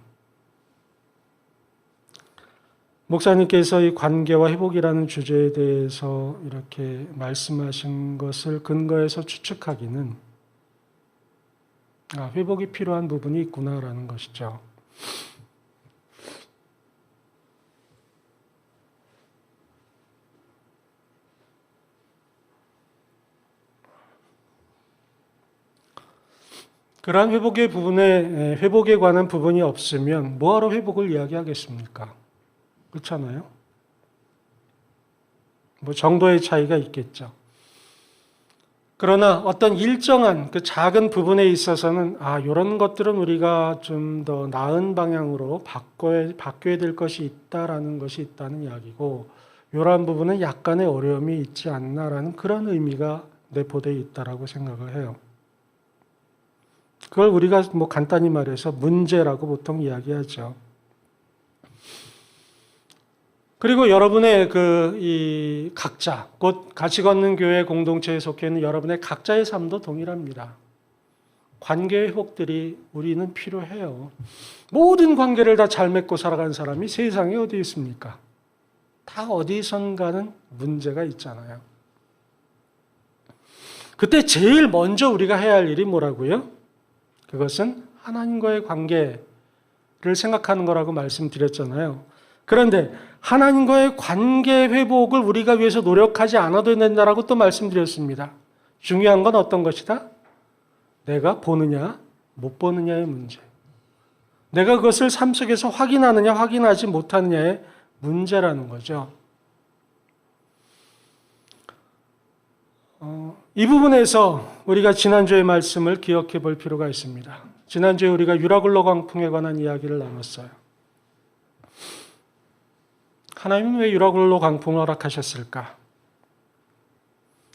목사님께서 이 관계와 회복이라는 주제에 대해서 이렇게 말씀하신 것을 근거해서 추측하기는 회복이 필요한 부분이 있구나라는 것이죠. 그러한 회복에 관한 부분이 없으면 뭐하러 회복을 이야기하겠습니까? 그렇잖아요. 뭐 정도의 차이가 있겠죠. 그러나 어떤 일정한 그 작은 부분에 있어서는 이런 것들은 우리가 좀 더 나은 방향으로 바뀌어야 될 것이 있다라는 것이 있다는 이야기고, 이러한 부분은 약간의 어려움이 있지 않나라는 그런 의미가 내포되어 있다라고 생각을 해요. 그걸 우리가 뭐 간단히 말해서 문제라고 보통 이야기하죠. 그리고 여러분의 이 각자, 곧 같이 걷는 교회 공동체에 속해 있는 여러분의 각자의 삶도 동일합니다. 관계 회복들이 우리는 필요해요. 모든 관계를 다 잘 맺고 살아가는 사람이 세상에 어디 있습니까? 다 어디선가는 문제가 있잖아요. 그때 제일 먼저 우리가 해야 할 일이 뭐라고요? 그것은 하나님과의 관계를 생각하는 거라고 말씀드렸잖아요. 그런데 하나님과의 관계 회복을 우리가 위해서 노력하지 않아도 된다라고 또 말씀드렸습니다. 중요한 건 어떤 것이다? 내가 보느냐, 못 보느냐의 문제. 내가 그것을 삶 속에서 확인하느냐, 확인하지 못하느냐의 문제라는 거죠. 이 부분에서 우리가 지난주의 말씀을 기억해 볼 필요가 있습니다. 지난주에 우리가 유라굴로 광풍에 관한 이야기를 나눴어요. 하나님은 왜 유라굴로 광풍을 허락하셨을까?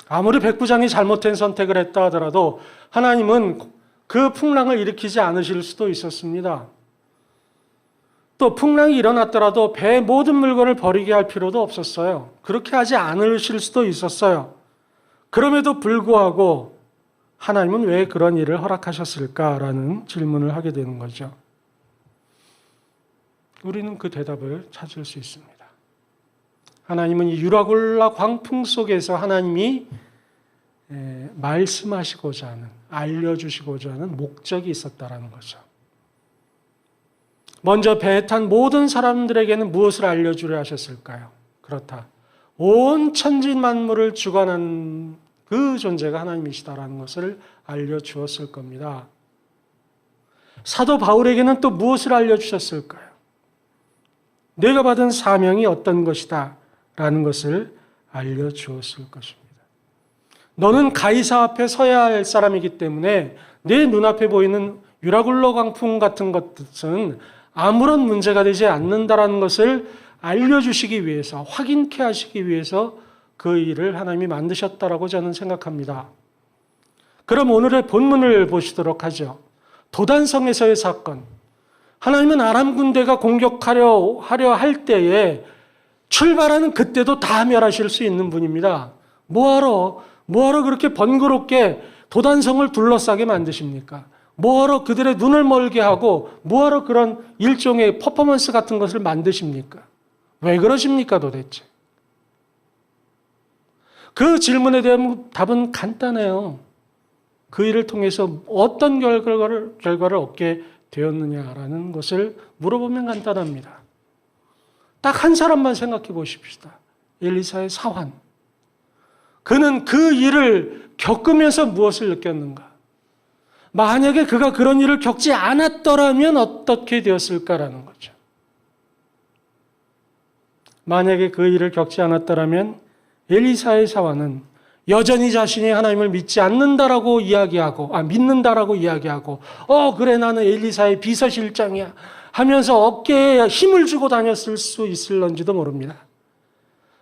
아무리 백부장이 잘못된 선택을 했다 하더라도 하나님은 그 풍랑을 일으키지 않으실 수도 있었습니다. 또 풍랑이 일어났더라도 배의 모든 물건을 버리게 할 필요도 없었어요. 그렇게 하지 않으실 수도 있었어요. 그럼에도 불구하고 하나님은 왜 그런 일을 허락하셨을까라는 질문을 하게 되는 거죠. 우리는 그 대답을 찾을 수 있습니다. 하나님은 이 유라굴라 광풍 속에서 하나님이 말씀하시고자 하는, 알려주시고자 하는 목적이 있었다라는 거죠. 먼저 배에 탄 모든 사람들에게는 무엇을 알려주려 하셨을까요? 그렇다. 온 천지 만물을 주관한 그 존재가 하나님이시다라는 것을 알려주었을 겁니다. 사도 바울에게는 또 무엇을 알려주셨을까요? 내가 받은 사명이 어떤 것이다 라는 것을 알려주었을 것입니다. 너는 가이사 앞에 서야 할 사람이기 때문에 내 눈앞에 보이는 유라굴로 광풍 같은 것은 아무런 문제가 되지 않는다라는 것을 알려주시기 위해서, 확인케 하시기 위해서 그 일을 하나님이 만드셨다라고 저는 생각합니다. 그럼 오늘의 본문을 보시도록 하죠. 도단성에서의 사건. 하나님은 아람 군대가 공격하려 할 때에 출발하는 그때도 다 멸하실 수 있는 분입니다. 뭐하러 그렇게 번거롭게 도단성을 둘러싸게 만드십니까? 뭐하러 그들의 눈을 멀게 하고 뭐하러 그런 일종의 퍼포먼스 같은 것을 만드십니까? 왜 그러십니까 도대체? 그 질문에 대한 답은 간단해요. 그 일을 통해서 어떤 결과를 얻게 되었느냐라는 것을 물어보면 간단합니다. 딱 한 사람만 생각해 보십시다. 엘리사의 사환. 그는 그 일을 겪으면서 무엇을 느꼈는가? 만약에 그가 그런 일을 겪지 않았더라면 어떻게 되었을까라는 거죠. 만약에 그 일을 겪지 않았더라면 엘리사의 사환은 여전히 자신이 하나님을 믿지 않는다라고 이야기하고, 믿는다라고 이야기하고, 그래, 나는 엘리사의 비서실장이야 하면서 어깨에 힘을 주고 다녔을 수 있을런지도 모릅니다.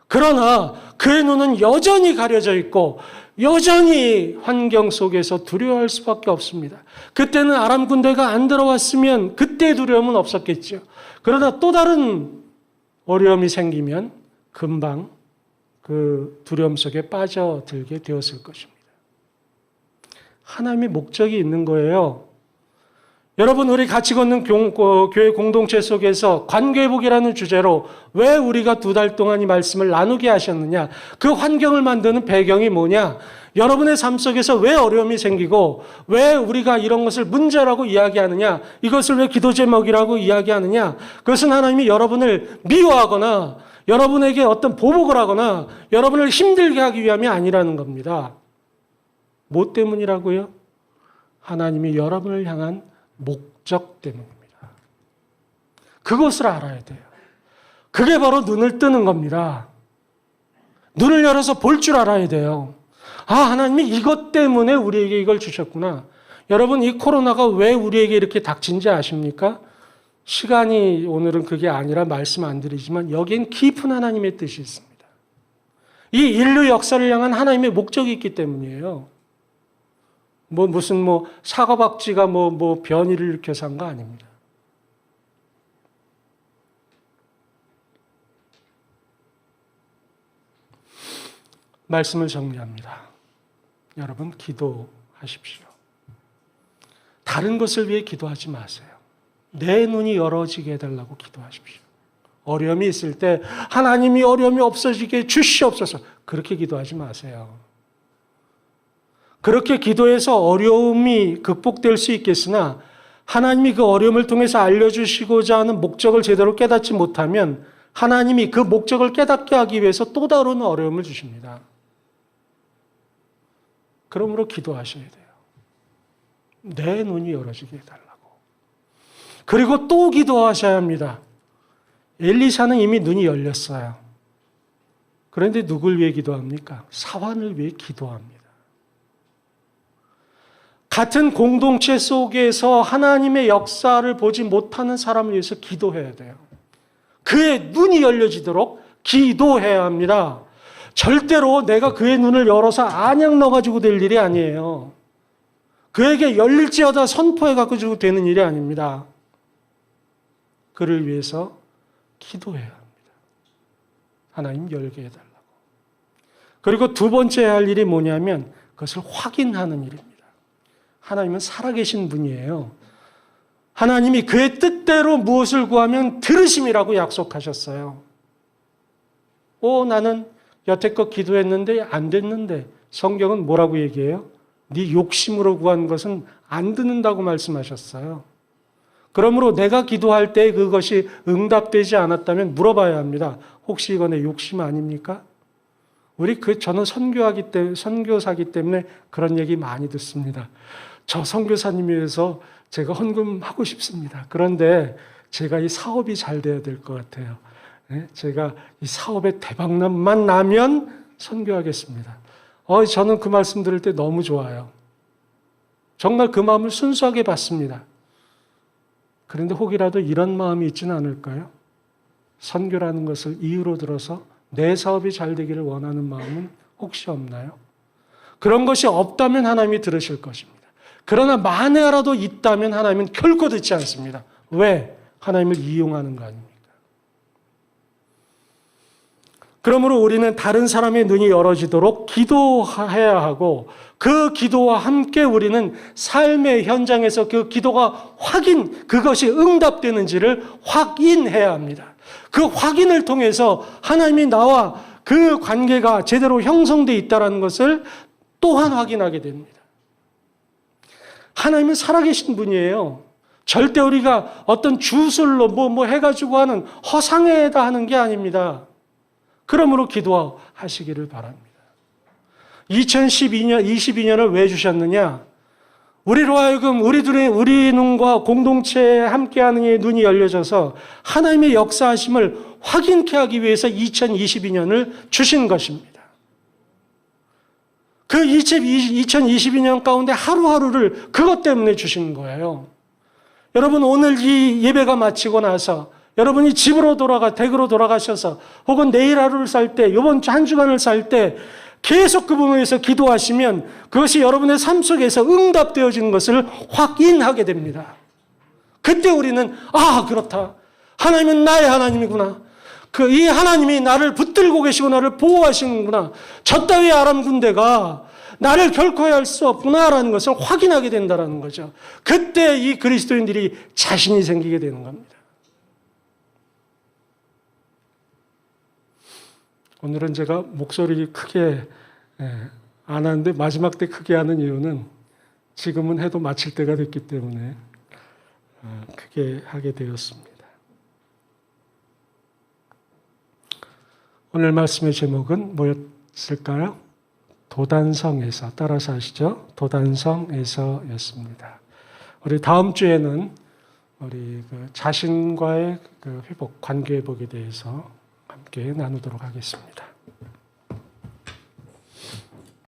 그러나 그의 눈은 여전히 가려져 있고, 여전히 환경 속에서 두려워할 수밖에 없습니다. 그때는 아람 군대가 안 들어왔으면 그때 두려움은 없었겠죠. 그러나 또 다른 어려움이 생기면 금방 그 두려움 속에 빠져들게 되었을 것입니다. 하나님의 목적이 있는 거예요. 여러분, 우리 같이 걷는 교회 공동체 속에서 관계회복이라는 주제로 왜 우리가 2달 동안 이 말씀을 나누게 하셨느냐? 그 환경을 만드는 배경이 뭐냐? 여러분의 삶 속에서 왜 어려움이 생기고 왜 우리가 이런 것을 문제라고 이야기하느냐? 이것을 왜 기도 제목이라고 이야기하느냐? 그것은 하나님이 여러분을 미워하거나 여러분에게 어떤 보복을 하거나 여러분을 힘들게 하기 위함이 아니라는 겁니다. 뭐 때문이라고요? 하나님이 여러분을 향한 목적 때문입니다. 그것을 알아야 돼요. 그게 바로 눈을 뜨는 겁니다. 눈을 열어서 볼 줄 알아야 돼요. 하나님이 이것 때문에 우리에게 이걸 주셨구나. 여러분, 이 코로나가 왜 우리에게 이렇게 닥친지 아십니까? 시간이 오늘은 그게 아니라 말씀 안 드리지만 여기엔 깊은 하나님의 뜻이 있습니다. 이 인류 역사를 향한 하나님의 목적이 있기 때문이에요. 무슨 사과박쥐가 변이를 일으켜서 한 거 아닙니다. 말씀을 정리합니다. 여러분, 기도하십시오. 다른 것을 위해 기도하지 마세요. 내 눈이 열어지게 해달라고 기도하십시오. 어려움이 있을 때 하나님이 어려움이 없어지게 주시옵소서. 그렇게 기도하지 마세요. 그렇게 기도해서 어려움이 극복될 수 있겠으나 하나님이 그 어려움을 통해서 알려주시고자 하는 목적을 제대로 깨닫지 못하면 하나님이 그 목적을 깨닫게 하기 위해서 또 다른 어려움을 주십니다. 그러므로 기도하셔야 돼요. 내 눈이 열어지게 해달라고. 그리고 또 기도하셔야 합니다. 엘리사는 이미 눈이 열렸어요. 그런데 누굴 위해 기도합니까? 사환을 위해 기도합니다. 같은 공동체 속에서 하나님의 역사를 보지 못하는 사람을 위해서 기도해야 돼요. 그의 눈이 열려지도록 기도해야 합니다. 절대로 내가 그의 눈을 열어서 안약 넣어가지고 될 일이 아니에요. 그에게 열릴지어다 선포해가지고 되는 일이 아닙니다. 그를 위해서 기도해야 합니다. 하나님 열게 해달라고. 그리고 두 번째 할 일이 뭐냐면 그것을 확인하는 일입니다. 하나님은 살아계신 분이에요. 하나님이 그의 뜻대로 무엇을 구하면 들으심이라고 약속하셨어요. 나는 여태껏 기도했는데 안 됐는데 성경은 뭐라고 얘기해요? 네 욕심으로 구한 것은 안 듣는다고 말씀하셨어요. 그러므로 내가 기도할 때 그것이 응답되지 않았다면 물어봐야 합니다. 혹시 이거 내 욕심 아닙니까? 저는 선교사기 때문에 그런 얘기 많이 듣습니다. 저 선교사님 위해서 제가 헌금하고 싶습니다. 그런데 제가 이 사업이 잘 돼야 될 것 같아요. 제가 이 사업에 대박만 나면 선교하겠습니다. 저는 그 말씀 들을 때 너무 좋아요. 정말 그 마음을 순수하게 받습니다. 그런데 혹이라도 이런 마음이 있지는 않을까요? 선교라는 것을 이유로 들어서 내 사업이 잘 되기를 원하는 마음은 혹시 없나요? 그런 것이 없다면 하나님이 들으실 것입니다. 그러나 만에라도 있다면 하나님은 결코 듣지 않습니다. 왜? 하나님을 이용하는 거 아닙니까? 그러므로 우리는 다른 사람의 눈이 열어지도록 기도해야 하고 그 기도와 함께 우리는 삶의 현장에서 그 기도가 그것이 응답되는지를 확인해야 합니다. 그 확인을 통해서 하나님이 나와 그 관계가 제대로 형성되어 있다는 것을 또한 확인하게 됩니다. 하나님은 살아계신 분이에요. 절대 우리가 어떤 주술로 뭐 해가지고 하는 허상에다 하는 게 아닙니다. 그러므로 기도하시기를 바랍니다. 22년을 왜 주셨느냐? 우리로 하여금 우리 눈과 공동체에 함께하는 이의 눈이 열려져서 하나님의 역사하심을 확인케 하기 위해서 2022년을 주신 것입니다. 그 2022년 가운데 하루하루를 그것 때문에 주신 거예요. 여러분, 오늘 이 예배가 마치고 나서 여러분이 집으로 댁으로 돌아가셔서 혹은 내일 하루를 살 때, 이번 한 주간을 살 때 계속 그 부분에 대해서 기도하시면 그것이 여러분의 삶 속에서 응답되어지는 것을 확인하게 됩니다. 그때 우리는 그렇다. 하나님은 나의 하나님이구나. 이 하나님이 나를 붙들고 계시고 나를 보호하시는구나. 저 따위 아람 군대가 나를 결코 할 수 없구나라는 것을 확인하게 된다는 거죠. 그때 이 그리스도인들이 자신이 생기게 되는 겁니다. 오늘은 제가 목소리 크게 안 하는데 마지막 때 크게 하는 이유는 지금은 해도 마칠 때가 됐기 때문에 크게 하게 되었습니다. 오늘 말씀의 제목은 뭐였을까요? 도단성에서, 따라서 하시죠. 도단성에서였습니다. 우리 다음 주에는 우리 자신과의 회복, 관계 회복에 대해서 함께 나누도록 하겠습니다.